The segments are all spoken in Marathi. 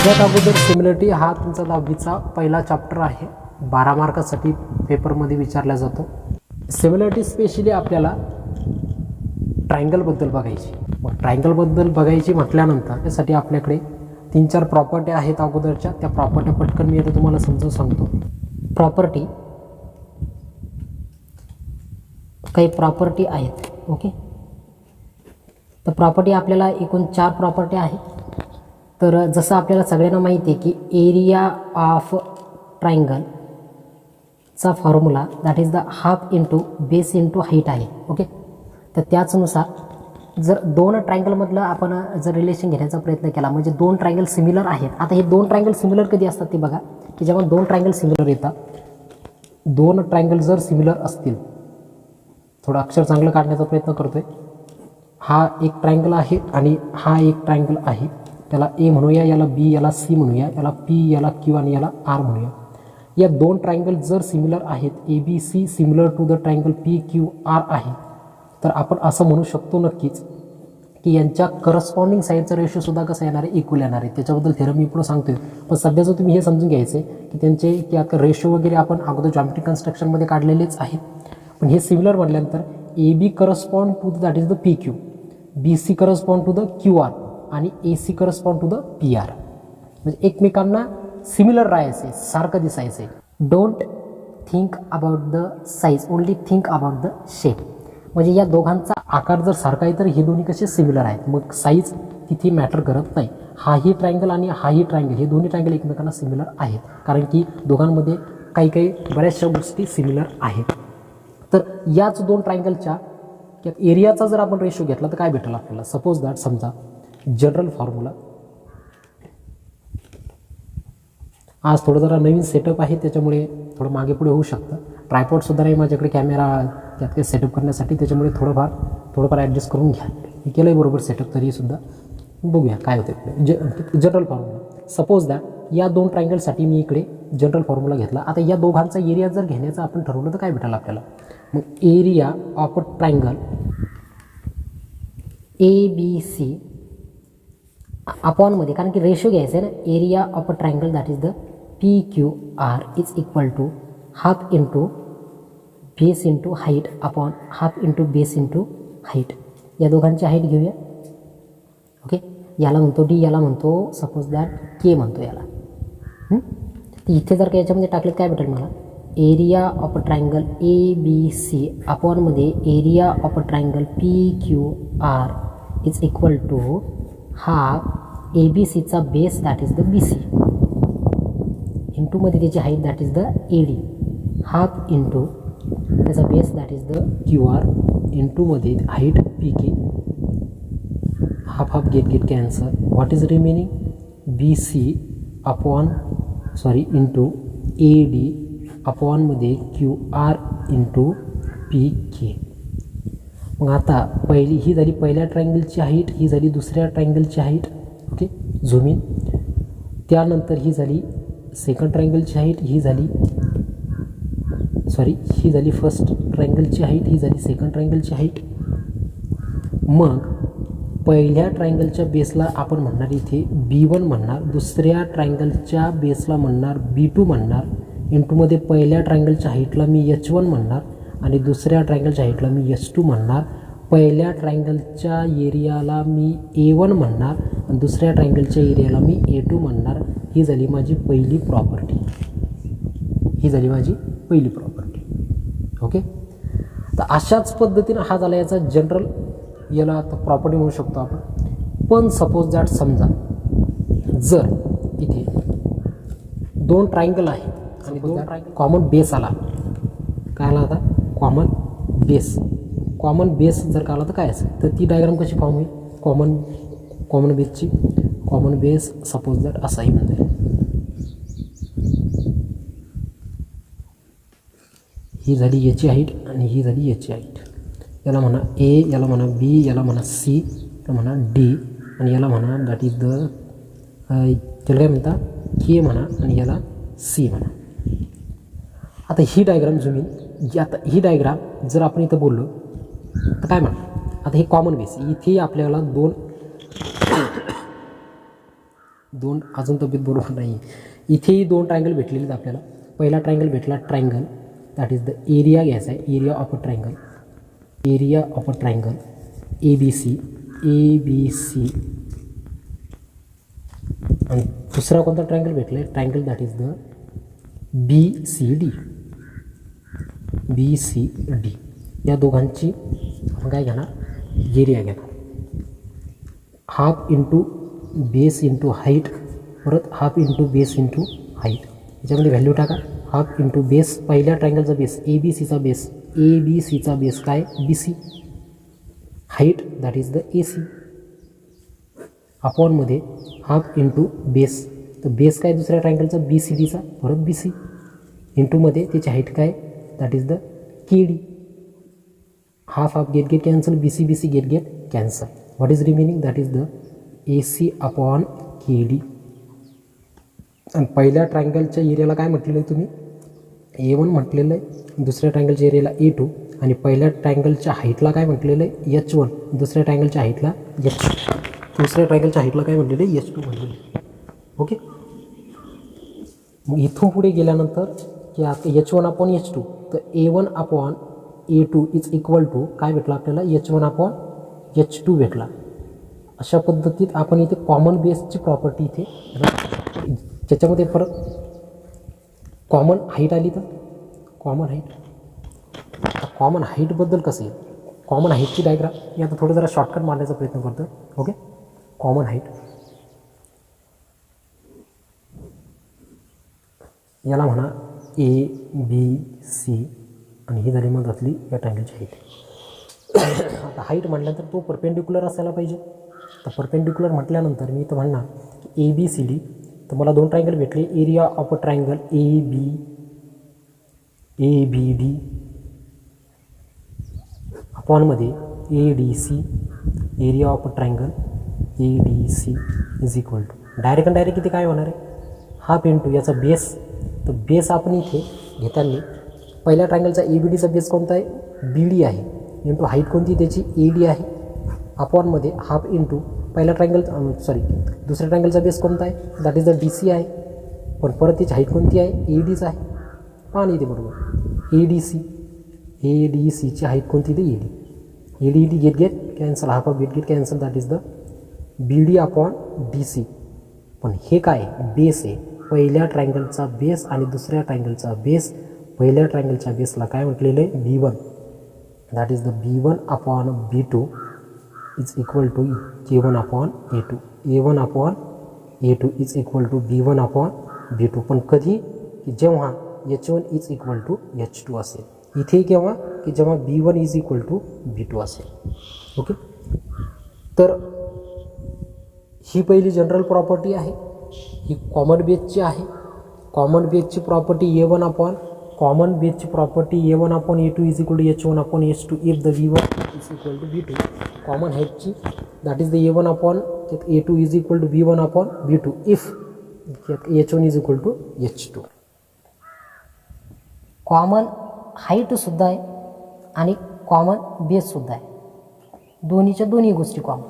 सगळ्यात अगोदर सिमिलरिटी हा तुमचा 10वीचा पहिला चॅप्टर आहे, 12 मार्कासाठी पेपरमध्ये विचारला जातो. सिमिलरिटी स्पेशली आपल्याला ट्रायंगलबद्दल बघायची. मग ट्रायंगलबद्दल बघायची म्हटल्यानंतर त्यासाठी आपल्याकडे 3-4 प्रॉपर्टी आहेत अगोदरच्या. त्या प्रॉपर्ट्या पटकन मी आता तुम्हाला समजून सांगतो. काही प्रॉपर्टी आहेत. ओके, तर प्रॉपर्टी आपल्याला एकूण 4 प्रॉपर्टी आहेत. तर जसं आपल्याला सगळ्यांना माहिती आहे की एरिया ऑफ ट्रायंगलचा formula that is the half into base into height आहे. ओके, तर त्याचनुसार जर 2 ट्रायंगलमधलं आपण जर रिलेशन घेण्याचा प्रयत्न केला, म्हणजे 2 ट्रायंगल सिमिलर आहेत. आता हे 2 ट्रायंगल सिमिलर कधी असतात ते बघा, की जेव्हा 2 ट्रायंगल सिमिलर येतात. 2 ट्रायंगल जर सिमिलर असतील, थोडं अक्षर चांगलं काढण्याचा प्रयत्न करतोय. हा एक ट्रायंगल आहे आणि हा एक ट्रायंगल आहे. याला ए म्हणूया, याला बी, याला सी म्हणूया, याला पी, याला क्यू आणि याला आर म्हणूया. या 2 ट्रायंगल जर सिमिलर आहेत, A B C similar to the triangle P Q R आहे, तर आपण असं म्हणू शकतो नक्कीच की यांच्या करस्पॉन्डिंग साईडचा रेशोसुद्धा कसा येणार आहे, इक्वल येणार आहे. त्याच्याबद्दल थेरम मी पुढे सांगतोय, पण सध्याचं तुम्ही हे समजून घ्यायचं आहे की त्यांचे की आता रेशो वगैरे आपण अगोदर जॉमेट्रिक कन्स्ट्रक्शनमध्ये काढलेलेच आहेत. पण हे सिमिलर म्हटल्यानंतर A B correspond to that is the P Q, B C correspond to the Q R आणि A C correspond to the P R. म्हणजे एकमेकांना सिमिलर राहायचे, सारखं दिसायचे. Don't think about the size, only think about the shape. म्हणजे या दोघांचा आकार जर सारखा आहे तर हे दोन्ही कसे सिमिलर आहेत, मग साईज तिथे मॅटर करत नाही. हाही ट्रायंगल आणि हाही ट्रायंगल हे दोन्ही ट्रायंगल एकमेकांना सिमिलर आहेत, कारण की दोघांमध्ये काही बऱ्याचशा गोष्टी सिमिलर आहेत. तर याच 2 ट्रायंगलच्या एरियाचा जर आपण रेशो घेतला तर काय भेटेल आपल्याला. सपोज दॅट समजा जनरल फॉर्म्युला, आज थोडं जरा नवीन सेटअप आहे त्याच्यामुळे थोडं मागे पुढे होऊ शकतं. ट्रायपॉडसुद्धा नाही माझ्याकडे कॅमेरा त्यात काही सेटअप करण्यासाठी, त्याच्यामुळे थोडंफार ॲडजस्ट करून घ्या. मी केलं आहे बरोबर सेटअप, तरीसुद्धा बघूया काय होतं. जनरल फॉर्म्युला, सपोज दॅट या 2 ट्रायंगलसाठी मी इकडे जनरल फॉर्म्युला घेतला. आता या दोघांचा एरिया जर घेण्याचं आपण ठरवलं तर काय भेटेल आपल्याला. मग area of a triangle A B C अपॉनमध्ये, कारण की रेशो घ्यायचं आहे ना, area of a triangle that is the P Q R is equal to half into base into height upon half into base into height. या दोघांची हाईट घेऊया. ओके, याला म्हणतो डी, याला म्हणतो सपोज दॅट के म्हणतो याला. तर इथे जर का याच्यामध्ये टाकले काय भेटेल मला, area of a triangle A B C अपॉनमध्ये area of a triangle P Q R is equal to half A B सीचा base that is the B C इंटूमध्ये त्याची height that is the A D, half into त्याचा base that is the Q R इंटूमध्ये height P K, half get cancel. What is remaining, B C into A D अपॉनमध्ये क्यू आर इंटू पी के. मग आता ही झाली पहिल्या ट्रायंगलची हाईट, ही झाली दुसऱ्या ट्रायंगलची हाईट. Okay, zoom in. त्यानंतर ही झाली सेकंड ट्रायंगलची हाईट, ही झाली फर्स्ट ट्रायंगलची हाईट, ही झाली सेकंड ट्रायंगलची हाईट. मग पहिल्या ट्रायंगलच्या बेसला आपण म्हणणार इथे B1 म्हणणार, दुसऱ्या ट्रायंगलच्या बेसला म्हणणार B2 म्हणणार, इंटूमध्ये पहिल्या ट्रायंगलच्या हाईटला मी H1 म्हणणार आणि दुसऱ्या ट्रायंगलच्या हाईटला मी H2 म्हणणार. पहिल्या ट्रायंगलच्या एरियाला मी A1 म्हणणार आणि दुसऱ्या ट्रायंगलच्या एरियाला मी A2 म्हणणार. ही झाली माझी पहिली प्रॉपर्टी. ओके, तर अशाच पद्धतीनं हा झाला याचा जनरल, याला आता प्रॉपर्टी म्हणू शकतो आपण. पण सपोज दॅट समजा जर इथे 2 ट्रायंगल आहेत आणि 2 कॉमन बेस आला, काय आला आता कॉमन बेस जर का आला तर काय असेल, तर ती डायग्राम कशी फॉर्म होईल, कॉमन बेस सपोज दॅट असाही म्हणता. ही झाली याची हाईट आणि ही झाली याची हाईट. याला म्हणा ए, याला म्हणा बी, याला म्हणा सी, याला म्हणा डी आणि याला म्हणा दॅट इज द त्याला काय म्हणता के म्हणा आणि याला सी म्हणा. आता ही डायग्राम जमीन, आता ही डायग्राम जर आपण इथं बोललो तर काय म्हणा, आता हे कॉमन बेस, इथे आपल्याला 2 दोन अजून तब्येत बरोबर नाही. इथेही दोन ट्रायंगल भेटलेले आहेत आपल्याला. पहिला ट्रायंगल भेटला triangle that is the area घ्यायचा आहे, area of a triangle, area of a triangle A B C, A B C. आणि दुसरा कोणता ट्रायंगल भेटला आहे, triangle that is the B C D, B C D. या दोघांची आपण काय घेणार, एरिया घेणार. Half into base into height, परत half into base into height. याच्यामध्ये व्हॅल्यू टाका. हाफ इंटू बेस, पहिल्या ट्रायंगलचा बेस ए बी सीचा बेस, ए बी सीचा बेस काय B C, height that is the A C. अपॉनमध्ये हाफ इंटू बेस, तर बेस काय दुसऱ्या ट्रायंगलचा बी सी डीचा, परत बी सी, इंटूमध्ये त्याची हाईट काय that is the K D. Half half get get cancel, B C B C get get cancel. What is remaining that is the A C upon K D. आणि पहिल्या ट्रायंगलच्या एरियाला काय म्हटलेलं आहे तुम्ही, ए वन म्हटलेलं आहे, दुसऱ्या ट्रायंगलच्या एरियाला ए टू, आणि पहिल्या ट्रायंगलच्या हाईटला काय म्हटलेलं आहे एच वन, दुसऱ्या ट्रायंगलच्या हाईटला एच, दुसऱ्या ट्रायंगलच्या हाईटला काय म्हटलेलं आहे एच टू म्हटलेलं आहे. ओके. मग इथून पुढे गेल्यानंतर की आता H one upon H two, तर A one upon A two is equal to काय भेटला आपल्याला H one upon H two भेटला. अशा पद्धतीत आपण इथे कॉमन बेसची प्रॉपर्टी इथे ज्याच्यामध्ये फरक कॉमन हाईट आली, तर कॉमन हाईट, कॉमन हाईटबद्दल कसं येईल, कॉमन हाईटची डायग्राम मी आता थोडं जरा शॉर्टकट मारण्याचा प्रयत्न करतो. ओके. कॉमन हाईट याला म्हणा ए बी सी, आणि ही झाली मग असली या ट्रायंगलची हाईट. आता हाईट म्हटल्यानंतर तो परपेंडिक्युलर असायला पाहिजे. तर परपेंडिक्युलर म्हटल्यानंतर मी इथं म्हणणार की ए बी सी डी. तर मला दोन ट्रायंगल भेटले, area of a triangle A B D अपॉनमध्ये A D C, area of a triangle A D C is equal to direct इथे काय होणार आहे, हाफ इंटू याचा बेस. तर बेस आपण इथे घेताना पहिल्या ट्रायंगलचा ए बी डीचा बेस कोणता आहे बी डी आहे, इंटू हाईट कोणती त्याची ए डी आहे, अपॉनमध्ये हाफ इंटू पहिल्या ट्रायंगल दुसऱ्या ट्रायंगलचा बेस कोणता आहे that is the D C आहे, पण परत त्याची हाईट कोणती आहे ए डीच आहे. पाणी येते बरोबर ए डी सीची हाईट कोणती ते A D get cancel, half of get cancel that is the B D upon D C. पण हे काय बेस आहे, पहिल्या ट्रायंगलचा बेस आणि दुसऱ्या ट्रायंगलचा बेस. पहिल्या ट्रायंगलच्या बेसला काय म्हटलेलं आहे B one, that is the B one upon B two is equal to A one upon A two. A one upon A two is equal to B one upon B two. पण कधी की जेव्हा H one is equal to H two असेल. इथे केव्हा की जेव्हा B one is equal to B two असेल. ओके. तर ही पहिली जनरल प्रॉपर्टी आहे, ही कॉमन बेसची आहे. कॉमन बेसची property A one upon common बेसची property A one upon A two is equal to H one upon H two if the V one is equal to B two. Common हाईटची that is the A one upon A two is equal to B one upon B two if H one is equal to H two. Common हाईटसुद्धा आहे आणि कॉमन बेससुद्धा आहे, दोन्हीच्या दोन्ही गोष्टी कॉमन.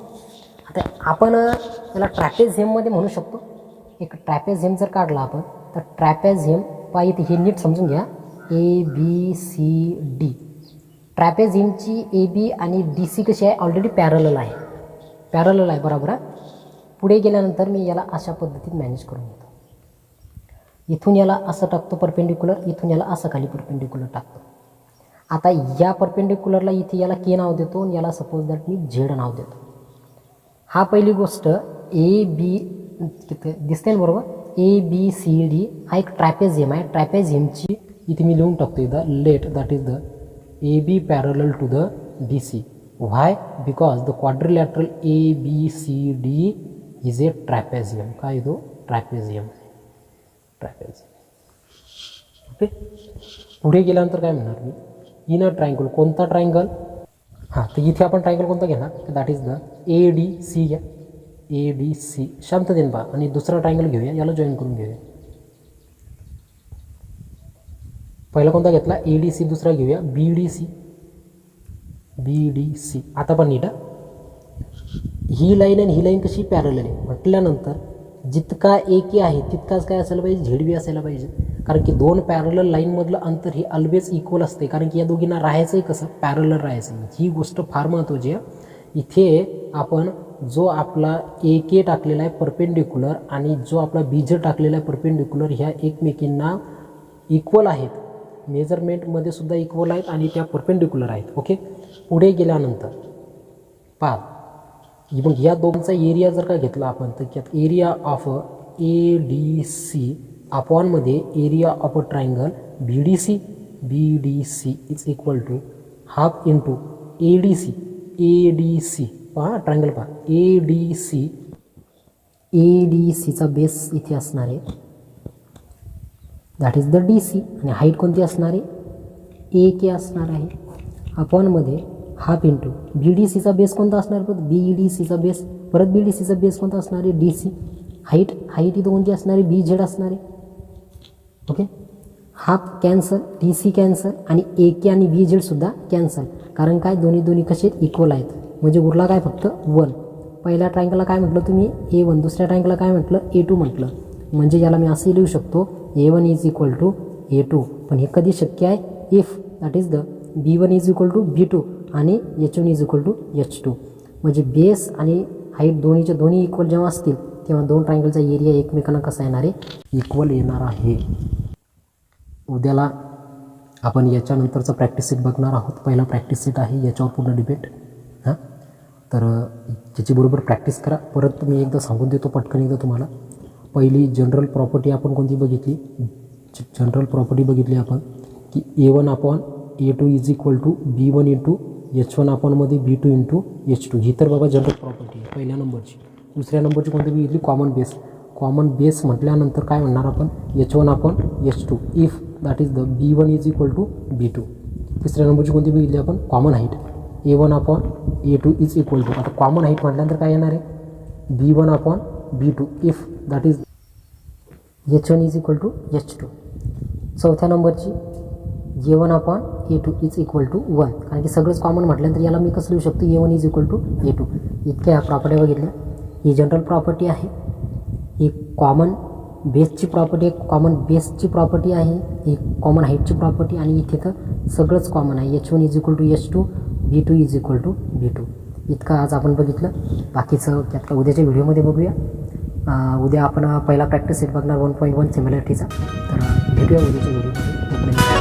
आता आपण याला ट्रॅपेझियममध्ये म्हणू शकतो. एक ट्रॅपेझियम जर काढला आपण तर ट्रॅपेझियम पाहिजे हे नीट समजून घ्या, ए B C D. ट्रॅपेझियमची A B आणि डी सी कशी आहे ऑलरेडी पॅरलल आहे बरोबर आहे. पुढे गेल्यानंतर मी याला अशा पद्धतीत मॅनेज करून घेतो. इथून याला असं टाकतो परपेंडिक्युलर, इथून याला असं खाली परपेंडिक्युलर टाकतो. आता या परपेंडिक्युलरला इथे याला के नाव देतो आणि याला सपोज दॅट मी झेड नाव देतो. हा पहिली गोष्ट ए बी दिसते ना बरोबर, ए बी सी डी हा एक ट्रॅपेझियम आहे. ट्रॅपेझियमची इथे मी लिहून टाकतो एकदा let that is the A B parallel to the D C. Why because the quadrilateral A B C D is a trapezium. काय तो ट्रॅपेझियम. ओके. पुढे गेल्यानंतर काय म्हणणार मी इन अ ट्रायंगल. कोणता ट्रायंगल, हां तर इथे आपण ट्रायंगल कोणता घेणार तर that is the A D C घ्या, ए डी सी शांततेने पहा. आणि दुसरा ट्रायंगल घेऊया, याला जॉईन करून घेऊया. पहिला कोणता घेतला ए डी सी, दुसरा घेऊया बी डी सी. बी डी सी. आता पण नीट ही लाईन आणि ही लाईन कशी पॅरलल आहे म्हटल्यानंतर जितका एकी आहे तितकाच काय असायला पाहिजे, झेड बी असायला पाहिजे. कारण की दोन पॅरलल लाईनमधलं अंतर हे ऑलवेज इक्वल असते, कारण की या दोघींना राहायचंही कसं, पॅरलल राहायचं. ही गोष्ट फार महत्त्वाची आहे. इथे आपण जो आपला ए के टाकलेला आहे परपेंडिक्युलर आणि जो आपला बी जे टाकलेला आहे परपेंडिक्युलर, ह्या एकमेकींना इक्वल आहेत, मेजरमेंटमध्ये सुद्धा इक्वल आहेत आणि त्या परपेंडिक्युलर आहेत. ओके, पुढे गेल्यानंतर पहा, मग या दोघांचा एरिया जर का घेतला आपण तर त्यात area of A D C अपॉनमध्ये area of a triangle B D C is equal to half into A D C पहा ट्रायंगल पहा, ए डी सीचा बेस इथे असणार आहे, that is the D C, आणि हाईट कोणती असणार आहे, ए के असणार आहे, अपॉनमध्ये हाफ इंटू बी डी सीचा बेस कोणता असणार आहे, बी डी सीचा बेस, परत बी डी सीचा बेस कोणता असणार आहे, डी सी, हाईट इथं कोणती असणार आहे, बी झेड असणार आहे. Okay, half cancel, D C cancel आणि ए के आणि बी झेडसुद्धा कॅन्सल, कारण काय दोन्ही कसे इक्वल आहेत, म्हणजे उरला काय फक्त 1. पहिल्या ट्रायंगलला काय म्हटलं तुम्ही A1, दुसऱ्या ट्रायंगलला काय म्हटलं A2 म्हटलं, म्हणजे याला मी असंही लिहू शकतो A1 is equal to A2. पण हे कधी शक्य आहे, if that is the B1 is equal to B2 आणि H1 is equal to H2. म्हणजे बेस आणि हाईट दोन्ही इक्वल जेव्हा असतील तेव्हा दोन ट्रायंगलचा एरिया एकमेकांना कसा येणार आहे, इक्वल येणार आहे. उद्याला आपण याच्यानंतरचा प्रॅक्टिस सेट बघणार आहोत. पहिला प्रॅक्टिस सेट आहे, याच्यावर पूर्ण डिबेट. हां, तर त्याच्याबरोबर प्रॅक्टिस करा. परत मी एकदा सांगून देतो पटकन एकदा तुम्हाला. पहिली जनरल प्रॉपर्टी आपण कोणती बघितली, जनरल प्रॉपर्टी बघितली आपण की A1 upon A2 is equal to B1 into H1 अपॉनमध्ये B2 इंटू H2. ही तर बाबा जनरल प्रॉपर्टी आहे पहिल्या नंबरची. दुसऱ्या नंबरची कोणती बघितली, कॉमन बेस म्हटल्यानंतर काय म्हणणार आपण, H1 upon H2 if that is the B1 is equal to B2. तिसऱ्या नंबरची कोणती बघितली आपण, common height A1 upon A2 is equal to, आता कॉमन हाईट म्हटल्यानंतर काय येणार आहे, B1 upon B2 if that is H1 is equal to H2. चौथ्या नंबरची A1 upon A2 is equal to 1, कारण की सगळंच कॉमन म्हटल्यानंतर याला मी कसं लिहू शकतो, A1 is equal to A2. इतक्या प्रॉपर्टी बघितल्या. ही जनरल प्रॉपर्टी आहे, ही कॉमन बेसची प्रॉपर्टी आहे, कॉमन बेसची प्रॉपर्टी आहे, ही कॉमन हाईटची प्रॉपर्टी, आणि इथे तर सगळंच कॉमन आहे, H1 is equal to H2, B2 is equal to B2. इतकं आज आपण बघितलं. बाकीचं त्यात उद्याच्या व्हिडिओमध्ये बघूया. उद्या आपण पहिला प्रॅक्टिस सेट बघणार 1.1 सिमिलॅरिटीचा. तर भेटूया उद्याच्या व्हिडिओमध्ये.